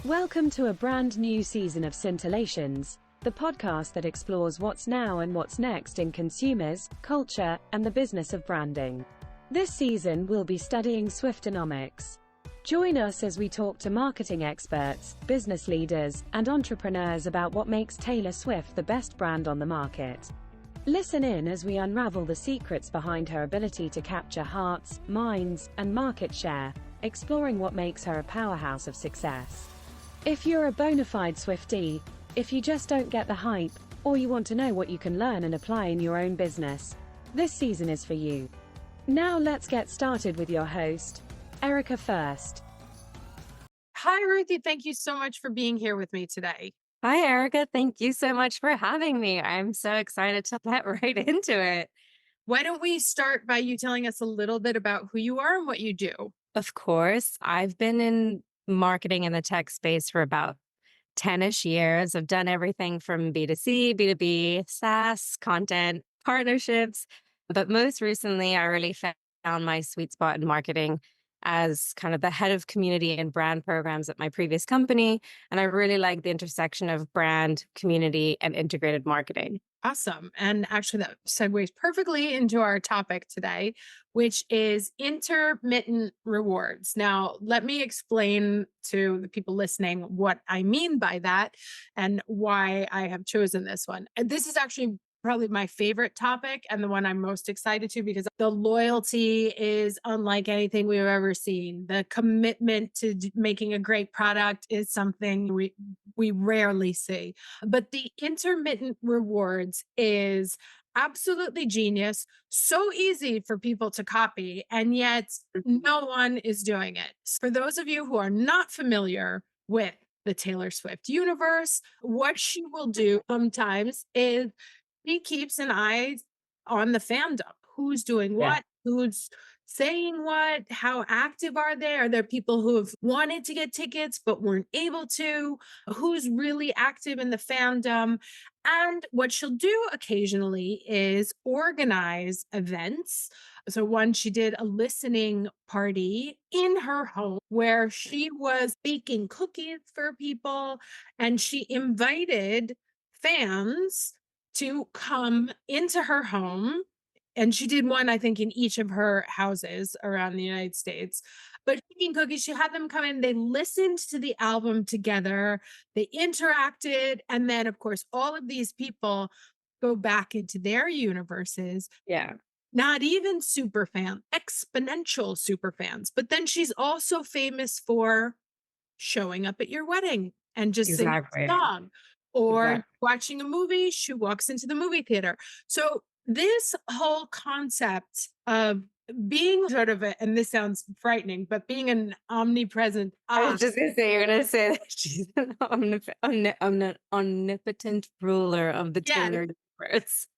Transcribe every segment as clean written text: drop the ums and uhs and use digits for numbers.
Welcome to a brand new season of Scintillations, the podcast that explores what's now and what's next in consumers, culture, and the business of branding. This season, we'll be studying Swiftonomics. Join us as we talk to marketing experts, business leaders, and entrepreneurs about what makes Taylor Swift the best brand on the market. Listen in as we unravel the secrets behind her ability to capture hearts, minds, and market share, exploring what makes her a powerhouse of success. If you're a bona fide Swiftie, if you just don't get the hype, or you want to know what you can learn and apply in your own business, this season is for you. Now let's get started with your host, Erica first. Hi, Ruthie. Thank you so much for being here with me today. Hi, Erica. Thank you so much for having me. I'm so excited to get right into it. Why don't we start by you telling us a little bit about who you are and what you do? Of course, I've been in marketing in the tech space for about 10-ish years. I've done everything from B2C, B2B, SaaS, content, partnerships. But most recently, I really found my sweet spot in marketing as kind of the head of community and brand programs at my previous company. And I really like the intersection of brand, community, and integrated marketing. Awesome. And actually, that segues perfectly into our topic today, which is intermittent rewards. Now, let me explain to the people listening what I mean by that and why I have chosen this one. And this is actually probably my favorite topic and the one I'm most excited to because the loyalty is unlike anything we've ever seen. The commitment to making a great product is something we rarely see. But the intermittent rewards is absolutely genius, so easy for people to copy, and yet no one is doing it. For those of you who are not familiar with the Taylor Swift universe, what she will do sometimes is he keeps an eye on the fandom. Who's doing what? Who's saying what? How active are they? Are there people who have wanted to get tickets but weren't able to? Who's really active in the fandom? And what she'll do occasionally is organize events. So one, she did a listening party in her home where she was baking cookies for people and she invited fans to come into her home. And she did one, I think, in each of her houses around the United States. But baking cookies, she had them come in, they listened to the album together, they interacted. And then, of course, all of these people go back into their universes. Yeah. Not even super fan, exponential super fans. But then she's also famous for showing up at your wedding and just singing a song. Or watching a movie, she walks into the movie theater. So this whole concept of being sort of and this sounds frightening, but being an omnipresent. I was just going to say, you're going to say that she's an omnipotent ruler of the Taylor universe.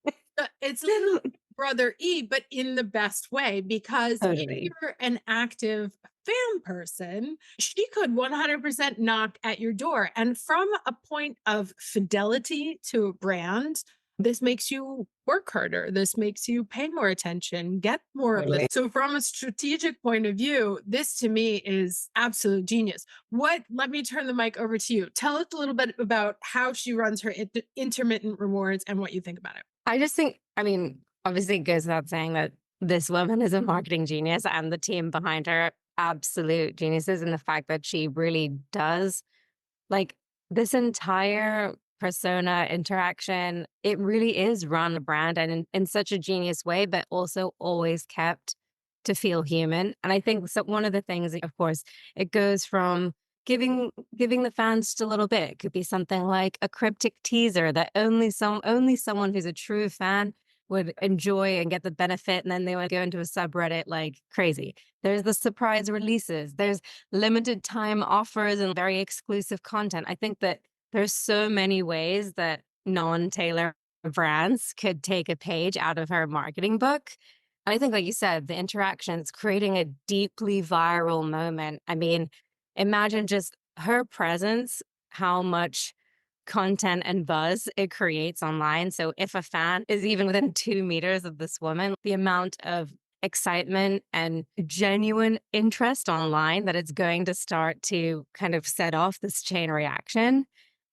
It's little brother E, but in the best way, because if you're an active fan person, she could 100% knock at your door. And from a point of fidelity to a brand, this makes you work harder. This makes you pay more attention, get more of this. So from a strategic point of view, this to me is absolute genius. Let me turn the mic over to you. Tell us a little bit about how she runs her intermittent rewards and what you think about it. I just think, obviously it goes without saying that this woman is a marketing genius and the team behind her, absolute geniuses. And the fact that she really does this entire persona interaction, it really is run a brand and in such a genius way, but also always kept to feel human. And I think so one of the things, of course, it goes from giving the fans just a little bit. It could be something like a cryptic teaser that only someone who's a true fan would enjoy and get the benefit, and then they would go into a subreddit like crazy. There's the surprise releases. There's limited time offers and very exclusive content. I think that there's so many ways that non-Taylor brands could take a page out of her marketing book. And I think, like you said, the interactions, creating a deeply viral moment. Imagine just her presence, how much content and buzz it creates online. So if a fan is even within 2 meters of this woman, the amount of excitement and genuine interest online that it's going to start to kind of set off this chain reaction.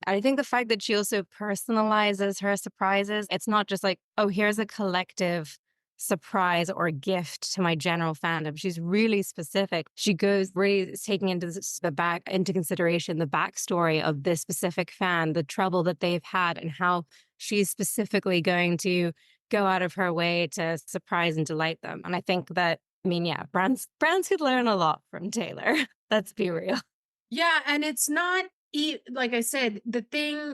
I think the fact that she also personalizes her surprises, it's not just like, oh, here's a collective surprise or gift to my general fandom. She's really specific. She goes really taking into consideration the backstory of this specific fan, the trouble that they've had, and how she's specifically going to go out of her way to surprise and delight them. And I think that, I mean, yeah, brands could learn a lot from Taylor. Let's be real. Yeah, and it's not like I said, the thing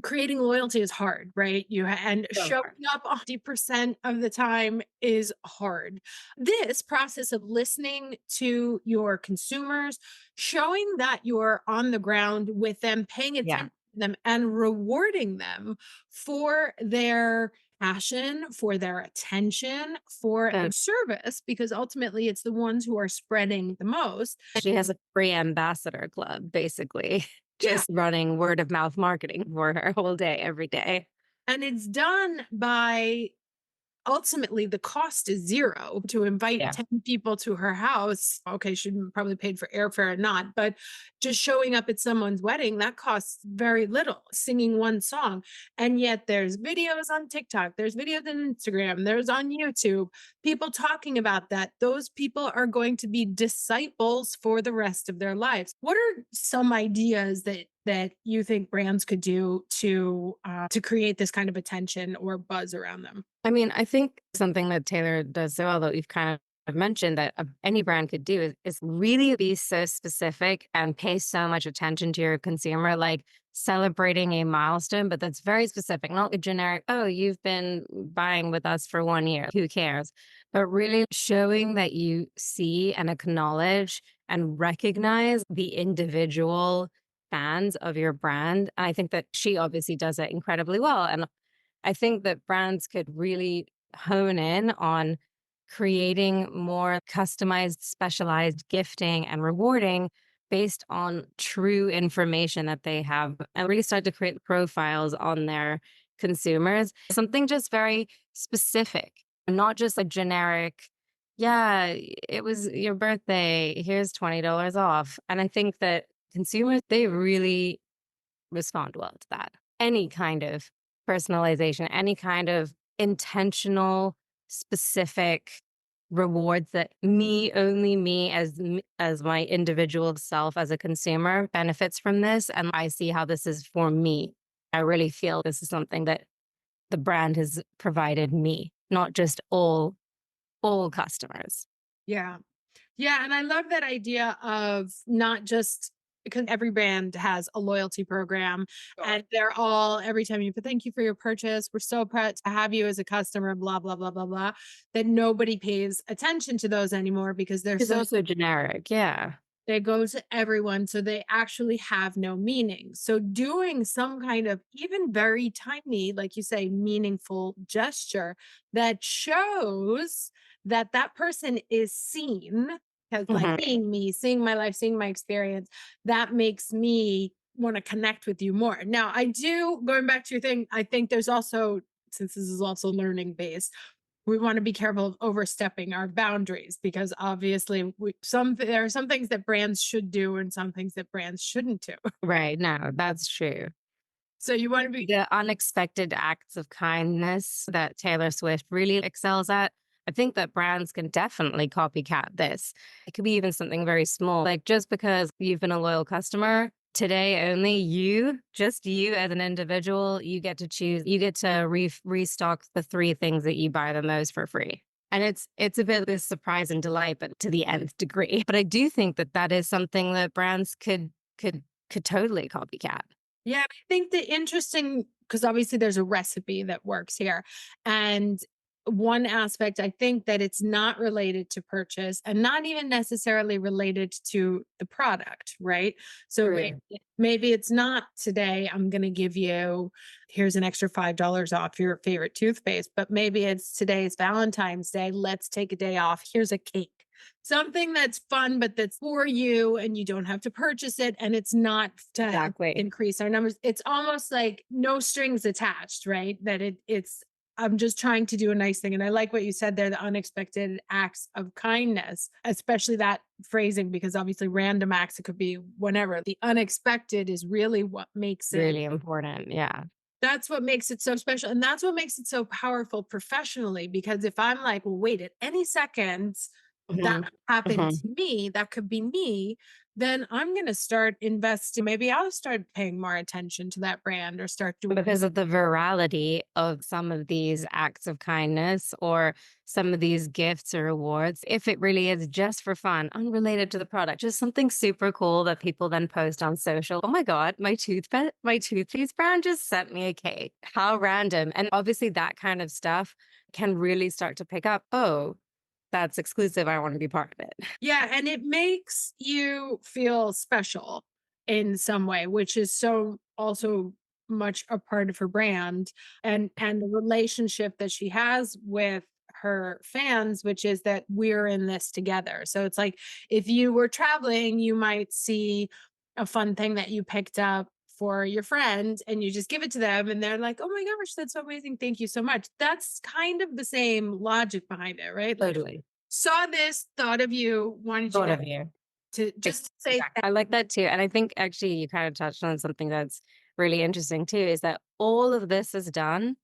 creating loyalty is hard, right? And So showing hard. up 100% of the time is hard. This process of listening to your consumers, showing that you're on the ground with them, paying Yeah. attention to them and rewarding them for their passion, for their attention, for So their service, because ultimately it's the ones who are spreading the most. she has a free ambassador club, basically, Yeah. just running word of mouth marketing for her whole day, every day. And it's done by ultimately the cost is zero to invite Yeah. 10 people to her house. Okay, she probably paid for airfare or not, but just showing up at someone's wedding, that costs very little, singing one song. And yet there's videos on TikTok, there's videos on Instagram, there's on YouTube, people talking about that. Those people are going to be disciples for the rest of their lives. What are some ideas that you think brands could do to create this kind of attention or buzz around them? I mean, I think something that Taylor does so well that you've kind of mentioned that any brand could do is really be so specific and pay so much attention to your consumer, like celebrating a milestone, but that's very specific, not a generic, oh, you've been buying with us for 1 year. Who cares? But really showing that you see and acknowledge and recognize the individual fans of your brand. And I think that she obviously does it incredibly well. And I think that brands could really hone in on creating more customized, specialized gifting and rewarding based on true information that they have and really start to create profiles on their consumers. Something just very specific, not just a generic, yeah, it was your birthday, here's $20 off. And I think that consumers, they really respond well to that. Any kind of personalization, any kind of intentional, specific rewards that only me as my individual self as a consumer benefits from this. And I see how this is for me. I really feel this is something that the brand has provided me, not just all customers. Yeah. Yeah. And I love that idea of not just because every brand has a loyalty program and they're all, every time you put, thank you for your purchase. We're so proud to have you as a customer, blah, blah, blah, blah, blah, that nobody pays attention to those anymore because they're It's so, also generic. Yeah. they go to everyone. So they actually have no meaning. So doing some kind of even very tiny, like you say, meaningful gesture that shows that that person is seen, because like seeing me, seeing my life, seeing my experience, that makes me want to connect with you more. Now, I do, going back to your thing, I think there's also, since this is also learning based, we want to be careful of overstepping our boundaries because obviously there are some things that brands should do and some things that brands shouldn't do. Right. No, that's true. So you want to be, The unexpected acts of kindness that Taylor Swift really excels at. I think that brands can definitely copycat this. It could be even something very small, like just because you've been a loyal customer, today only just you as an individual, you get to choose, you get to restock the 3 things that you buy the most for free. And it's a bit of this surprise and delight, but to the nth degree. But I do think that that is something that brands could totally copycat. yeah, I think the interesting, because obviously there's a recipe that works here. And one aspect, I think that it's not related to purchase and not even necessarily related to the product, right? So True. maybe it's not today, I'm going to give you, here's an extra $5 off your favorite toothpaste, but maybe it's today's Valentine's Day. Let's take a day off. Here's a cake. Something that's fun, but that's for you and you don't have to purchase it. And it's not to Exactly. increase our numbers. It's almost like no strings attached, right? That it's I'm just trying to do a nice thing. And I like what you said there, the unexpected acts of kindness, especially that phrasing, because obviously random acts, it could be whenever. The unexpected is really what makes it, Really important. Yeah. that's what makes it so special. And that's what makes it so powerful professionally. Because if I'm like, well, wait, at any second that Mhm. happened Mhm. to me, that could be me, then I'm going to start investing. Maybe I'll start paying more attention to that brand or start doing. Because of the virality of some of these acts of kindness or some of these gifts or rewards, if it really is just for fun, unrelated to the product, just something super cool that people then post on social. Oh my God, my toothpaste brand just sent me a cake. How random. And obviously that kind of stuff can really start to pick up. Oh, that's exclusive. I want to be part of it. Yeah, and it makes you feel special in some way, which is so also much a part of her brand and the relationship that she has with her fans, which is that we're in this together. So it's like if you were traveling, you might see a fun thing that you picked up for your friend and you just give it to them and they're like, "Oh my gosh, that's so amazing. Thank you so much." That's kind of the same logic behind it, right? Like Totally. saw this, thought of you, wanted you Thought of you. to just say Exactly. I like that too. And I think actually you kind of touched on something that's really interesting too, is that all of this is done,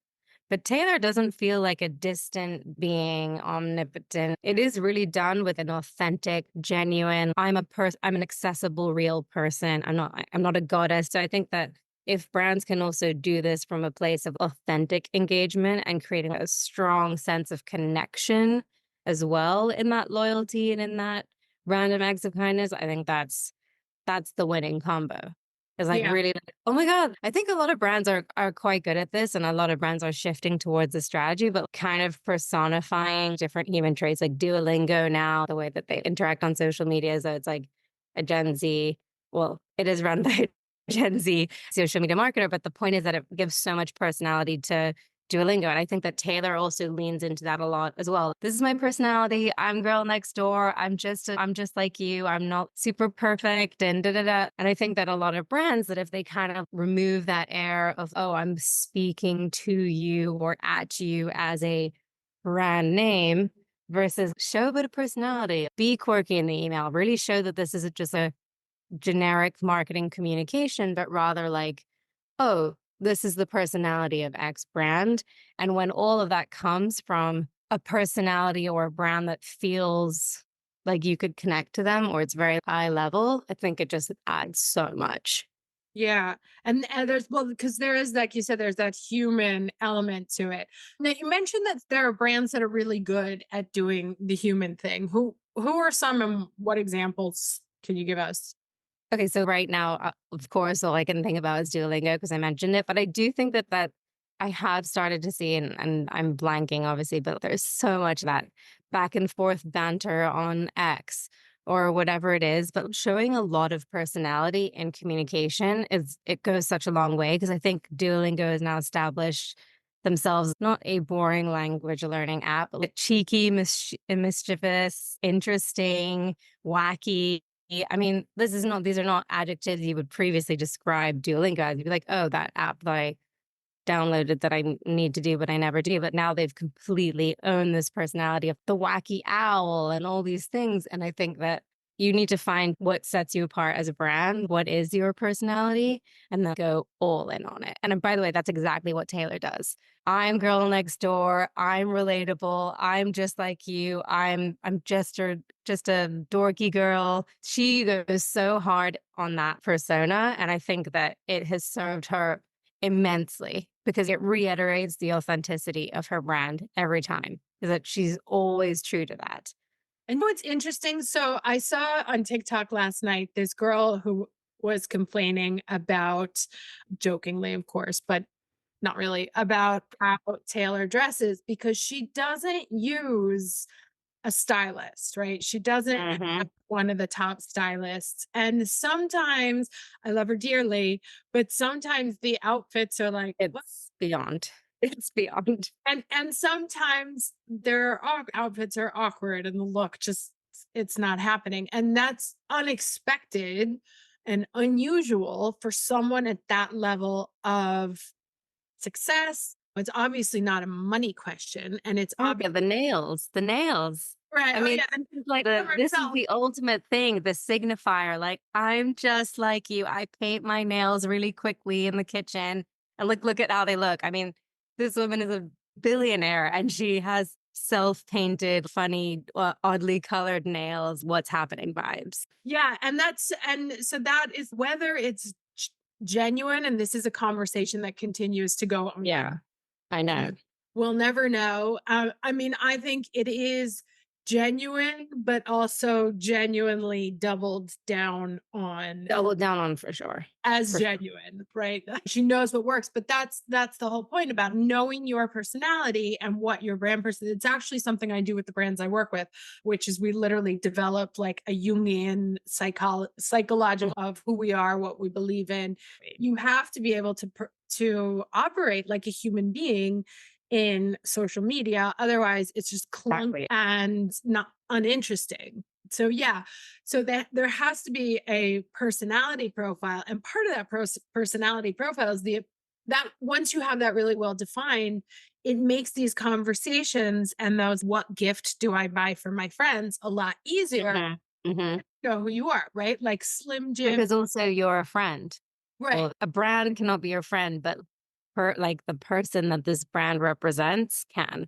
but Taylor doesn't feel like a distant being, omnipotent. It is really done with an authentic, genuine, I'm an accessible, real person. I'm not a goddess. So I think that if brands can also do this from a place of authentic engagement and creating a strong sense of connection as well in that loyalty and in that random acts of kindness, I think that's the winning combo. It's like yeah. really like, oh my God. I think a lot of brands are quite good at this and a lot of brands are shifting towards the strategy, but kind of personifying different human traits like Duolingo now, the way that they interact on social media. So it's like a Gen Z, well, it is run by a Gen Z social media marketer, but the point is that it gives so much personality to Duolingo. And I think that Taylor also leans into that a lot as well. This is my personality. I'm girl next door. I'm just like you. I'm not super perfect and da da da. And I think that a lot of brands that if they kind of remove that air of, oh, I'm speaking to you or at you as a brand name versus show a bit of personality, be quirky in the email, really show that this isn't just a generic marketing communication, but rather like, oh, this is the personality of X brand. And when all of that comes from a personality or a brand that feels like you could connect to them or it's very high level, I think it just adds so much. Yeah. And there's well, because there is like you said, there's that human element to it. Now you mentioned that there are brands that are really good at doing the human thing. Who are some and what examples can you give us? Okay, so right now, of course, all I can think about is Duolingo because I mentioned it, but I do think that I have started to see, and I'm blanking obviously, but there's so much of that back and forth banter on X or whatever it is, but showing a lot of personality in communication it goes such a long way because I think Duolingo has now established themselves not a boring language learning app, but like cheeky, mischievous, interesting, wacky. I mean, these are not adjectives you would previously describe Duolingo as. You'd be like, oh, that app that I downloaded that I need to do, but I never do. But now they've completely owned this personality of the wacky owl and all these things. And I think that you need to find what sets you apart as a brand, what is your personality, and then go all in on it. And by the way, that's exactly what Taylor does. I'm girl next door. I'm relatable. I'm just like you. I'm just a dorky girl. She goes so hard on that persona. And I think that it has served her immensely because it reiterates the authenticity of her brand every time. Is that she's always true to that. And what's interesting, so I saw on TikTok last night this girl who was complaining about, jokingly, of course, but not really, about how Taylor dresses because she doesn't use a stylist, right? She doesn't Hmm. have one of the top stylists. And sometimes I love her dearly, but sometimes the outfits are like, what? It's beyond. It's beyond. And sometimes their outfits are awkward and the look just it's not happening. And that's unexpected and unusual for someone at that level of success It's obviously not a money question, and it's Oh, yeah, the nails. right. I Oh mean, yeah, and this is like cover this is itself. the ultimate thing, the signifier. Like, I'm just like you. I paint my nails really quickly in the kitchen, and look at how they look. I mean, this woman is a billionaire, and she has self-painted, funny, oddly colored nails. What's happening vibes. Yeah, and so that is whether it's genuine, and this is a conversation that continues to go on. Yeah, I know. We'll never know. I mean, I think it is genuine, but also genuinely doubled down on Double down on for sure. as For sure. genuine, right? She knows what works, but that's the whole point about knowing your personality and what your brand person. It's actually something I do with the brands I work with, which is we literally develop like a Jungian psychological of who we are, what we believe in. You have to be able to operate like a human being in social media. Otherwise, it's just clunk Exactly. and not uninteresting. So yeah, so that there has to be a personality profile, and part of that personality profile is that once you have that really well defined, it makes these conversations and those "what gift do I buy for my friends" a lot easier. Mhm. Mhm. Know who you are, right? Like Slim Jim, Because also you're a friend. right? Well, a brand cannot be your friend, but like the person that this brand represents can.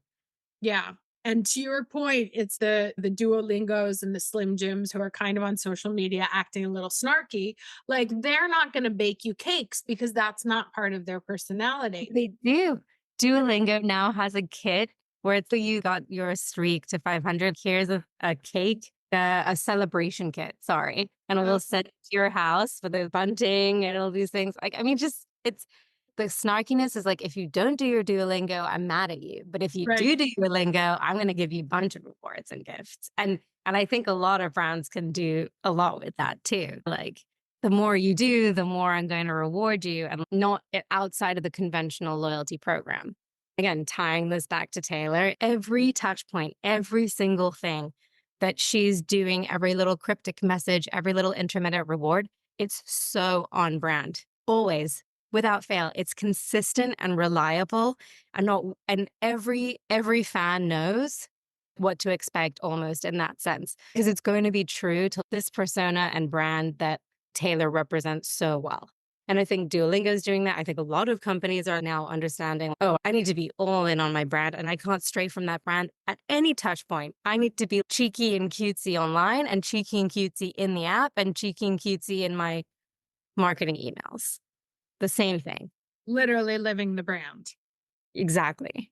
Yeah. And to your point, it's the Duolingos and the Slim Jims who are kind of on social media acting a little snarky. Like they're not going to bake you cakes because that's not part of their personality. They do. Duolingo now has a kit where it's you got your streak to 500. Here's a cake, a celebration kit, sorry. And it will send it to your house for the bunting and all these things. Like, I mean, just it's the snarkiness is like, if you don't do your Duolingo, I'm mad at you. But if you Right. do your lingo, I'm going to give you a bunch of rewards and gifts. And I think a lot of brands can do a lot with that too. Like, the more you do, the more I'm going to reward you, and not outside of the conventional loyalty program. Again, tying this back to Taylor, every touch point, every single thing that she's doing, every little cryptic message, every little intermittent reward, it's so on brand. Always, without fail. It's consistent and reliable, and not and every fan knows what to expect almost in that sense, because it's going to be true to this persona and brand that Taylor represents so well. And I think Duolingo is doing that. I think a lot of companies are now understanding, oh, I need to be all in on my brand, and I can't stray from that brand at any touch point. I need to be cheeky and cutesy online, and cheeky and cutesy in the app, and cheeky and cutesy in my marketing emails. The same thing. Literally living the brand. Exactly.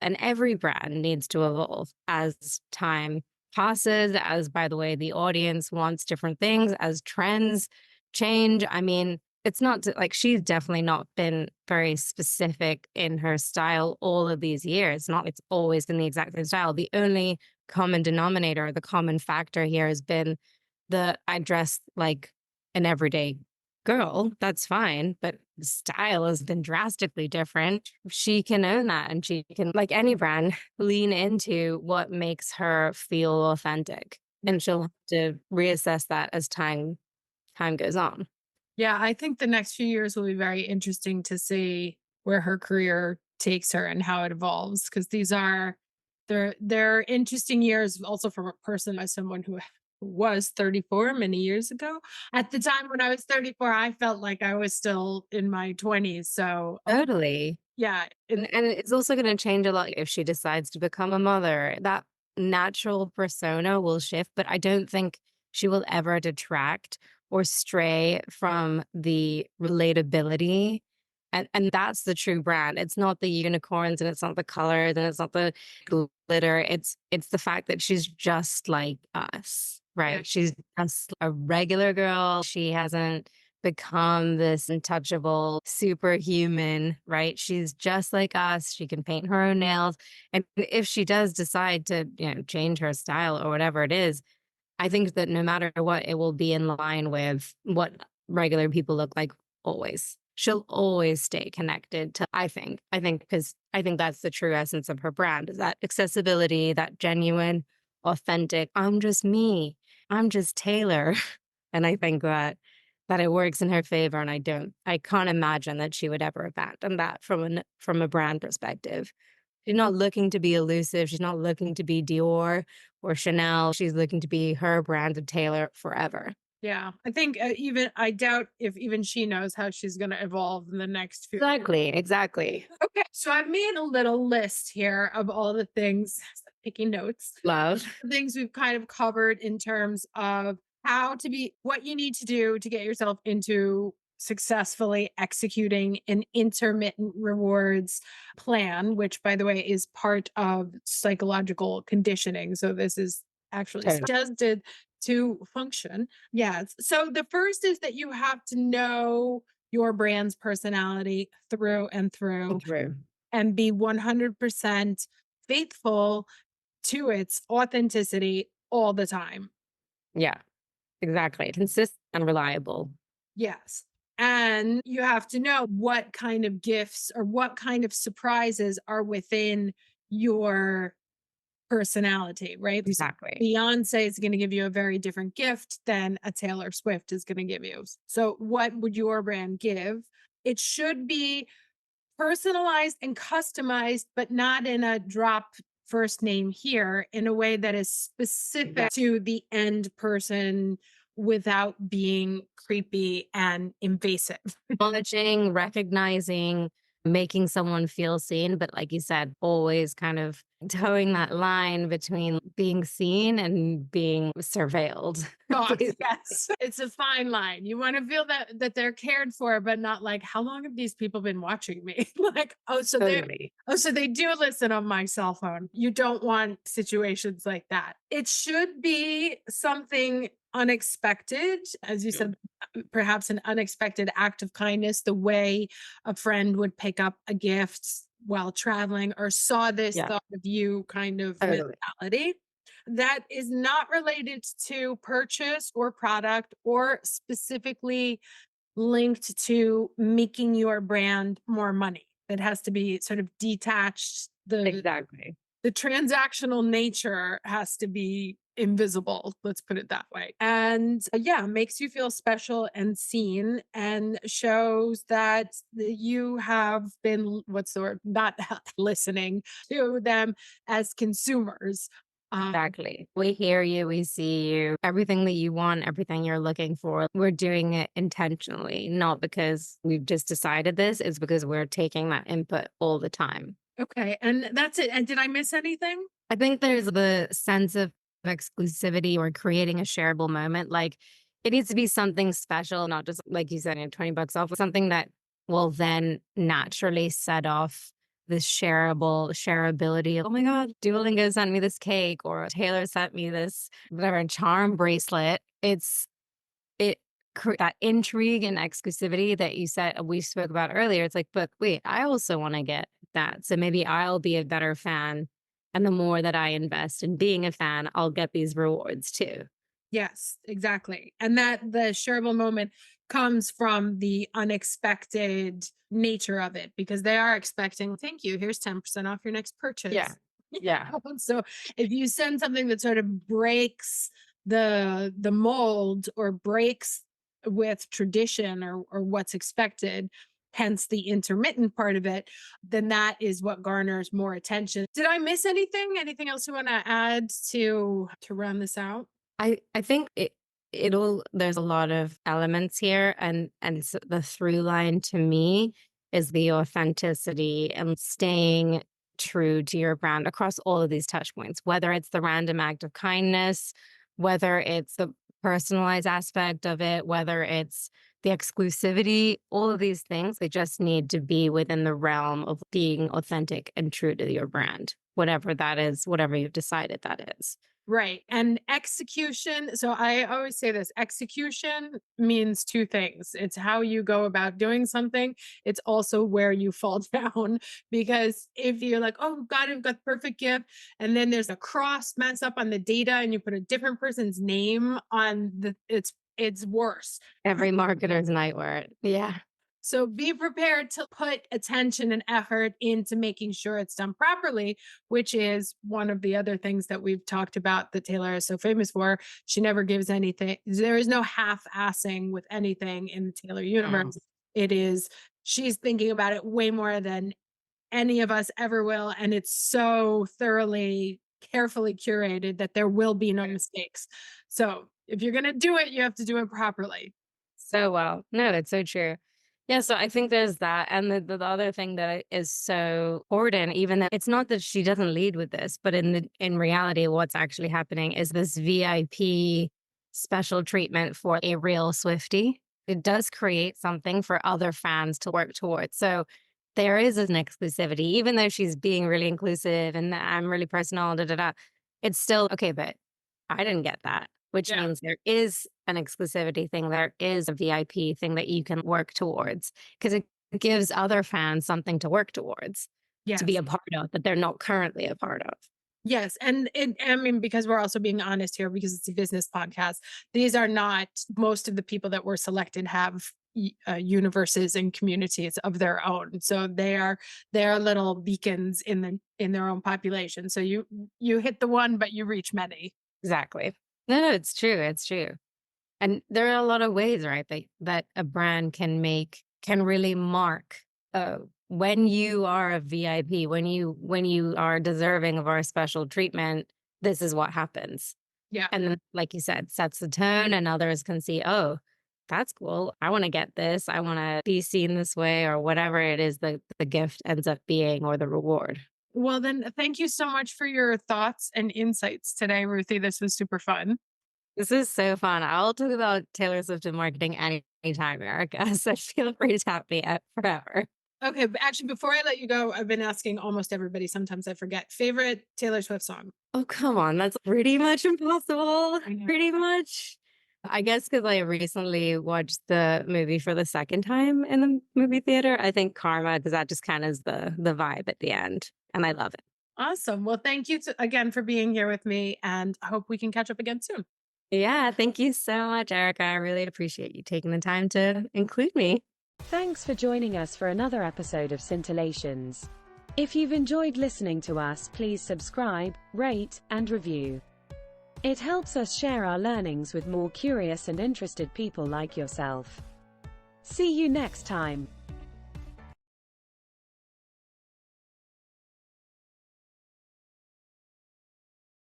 And every brand needs to evolve as time passes, as, by the way, the audience wants different things, as trends change. I mean, it's not like she's definitely not been very specific in her style all of these years. Not it's always been the exact same style. The only common denominator, the common factor here has been I dress like an everyday girl, that's fine, but the style has been drastically different. She can own that, and she can, like any brand, lean into what makes her feel authentic. And she'll have to reassess that as time goes on. Yeah, I think the next few years will be very interesting to see where her career takes her and how it evolves, because they're interesting years also from a person as someone who was 34 many years ago. At the time when I was 34, I felt like I was still in my 20s. So Totally. yeah, And it's also going to change a lot if she decides to become a mother. That natural persona will shift, but I don't think she will ever detract or stray from the relatability. And that's the true brand. It's not the unicorns, and it's not the colors, and it's not the glitter. It's the fact that she's just like us, right? Yeah. She's just a regular girl. She hasn't become this untouchable superhuman, right? She's just like us. She can paint her own nails. And if she does decide to, change her style or whatever it is, I think that no matter what, it will be in line with what regular people look like always. She'll always stay connected to, because I think that's the true essence of her brand, is that accessibility, that genuine, authentic, I'm just me. I'm just Taylor. And I think that that it works in her favor. And I can't imagine that she would ever abandon that from a brand perspective. She's not looking to be elusive. She's not looking to be Dior or Chanel. She's looking to be her brand of Taylor forever. Yeah, I think I doubt if even she knows how she's going to evolve in the next few years. Exactly. Okay, so I've made a little list here of all the things, taking notes, Love. things we've kind of covered in terms of what you need to do to get yourself into successfully executing an intermittent rewards plan, which by the way is part of psychological conditioning. So this is actually Totally. suggested to function. Yes. So the first is that you have to know your brand's personality through and through True. and be 100% faithful to its authenticity all the time. Yeah, exactly. Consistent and reliable. Yes. And you have to know what kind of gifts or what kind of surprises are within your personality, right? Exactly. Beyonce is going to give you a very different gift than a Taylor Swift is going to give you. So, what would your brand give? It should be personalized and customized, but not in a drop first name here, in a way that is specific to the end person without being creepy and invasive. Acknowledging, recognizing, making someone feel seen, but like you said, always kind of towing that line between being seen and being surveilled. Oh, yes. It's a fine line. You want to feel that they're cared for, but not like, how long have these people been watching me? Like, so they do listen on my cell phone. You don't want situations like that. It should be something unexpected, as you said, perhaps an unexpected act of kindness, the way a friend would pick up a gift while traveling or saw this thought of you kind of mentality that is not related to purchase or product or specifically linked to making your brand more money. It has to be sort of detached. The transactional nature has to be invisible, let's put it that way. And makes you feel special and seen and shows that you have been, what's the word, not listening to them as consumers. Exactly. We hear you, we see you, everything that you want, everything you're looking for. We're doing it intentionally, not because we've just decided this, it's because we're taking that input all the time. Okay. And that's it. And did I miss anything? I think there's the sense of exclusivity or creating a shareable moment. Like it needs to be something special, not just like you said, $20 off, something that will then naturally set off this shareability. Oh my God, Duolingo sent me this cake or Taylor sent me this whatever charm bracelet. That intrigue and exclusivity that you said we spoke about earlier. It's like, but wait, I also want to get that. So maybe I'll be a better fan. And the more that I invest in being a fan, I'll get these rewards too. Yes, exactly. And that the shareable moment comes from the unexpected nature of it because they are expecting, thank you, here's 10% off your next purchase. Yeah. Yeah. So if you send something that sort of breaks the mold or breaks with tradition or what's expected, hence the intermittent part of it, then that is what garners more attention. Did I miss anything? Anything else you want to add to round this out? I think there's a lot of elements here and so the through line to me is the authenticity and staying true to your brand across all of these touch points, whether it's the random act of kindness, whether it's the personalized aspect of it, whether it's the exclusivity, all of these things, they just need to be within the realm of being authentic and true to your brand, whatever that is, whatever you've decided that is. Right. And execution. So I always say this execution means two things. It's how you go about doing something. It's also where you fall down. Because if you're like, oh God, I've got the perfect gift. And then there's a cross mess up on the data and you put a different person's name on it's worse. Every marketer's nightmare. Yeah. So be prepared to put attention and effort into making sure it's done properly, which is one of the other things that we've talked about that Taylor is so famous for. She never gives anything. There is no half-assing with anything in the Taylor universe. It is, she's thinking about it way more than any of us ever will. And it's so thoroughly, carefully curated that there will be no mistakes. So if you're going to do it, you have to do it properly. So well. No, it's so true. Yeah, so I think there's that. And the other thing that is so important, even that it's not that she doesn't lead with this, but in reality, what's actually happening is this VIP special treatment for a real Swiftie. It does create something for other fans to work towards. So there is an exclusivity, even though she's being really inclusive and I'm really personal, it's still okay, but I didn't get that, which means there is an exclusivity thing. There is a VIP thing that you can work towards because it gives other fans something to work towards, to be a part of that they're not currently a part of. Yes. And I mean, because we're also being honest here, because it's a business podcast, these are not, most of the people that were selected have universes and communities of their own. So they are little beacons in their own population. So you hit the one, but you reach many. Exactly. No, it's true. It's true. And there are a lot of ways, right, that a brand can really mark when you are a VIP, when you are deserving of our special treatment, this is what happens. Yeah. And then, like you said, sets the tone and others can see, oh, that's cool. I want to get this. I want to be seen this way, or whatever it is that the gift ends up being, or the reward. Well, then thank you so much for your thoughts and insights today, Ruthie. This was super fun. This is so fun. I'll talk about Taylor Swift and marketing anytime, Erica. So feel free to tap me up forever. Okay, but actually, before I let you go, I've been asking almost everybody. Sometimes I forget. Favorite Taylor Swift song? Oh, come on. That's pretty much impossible. Pretty much. I guess because I recently watched the movie for the second time in the movie theater. I think Karma, because that just kind of is the vibe at the end. And I love it. Awesome. Well, thank you again for being here with me. And I hope we can catch up again soon. Yeah, thank you so much, Erica. I really appreciate you taking the time to include me. Thanks for joining us for another episode of Scintillations. If you've enjoyed listening to us, please subscribe, rate, and review. It helps us share our learnings with more curious and interested people like yourself. See you next time.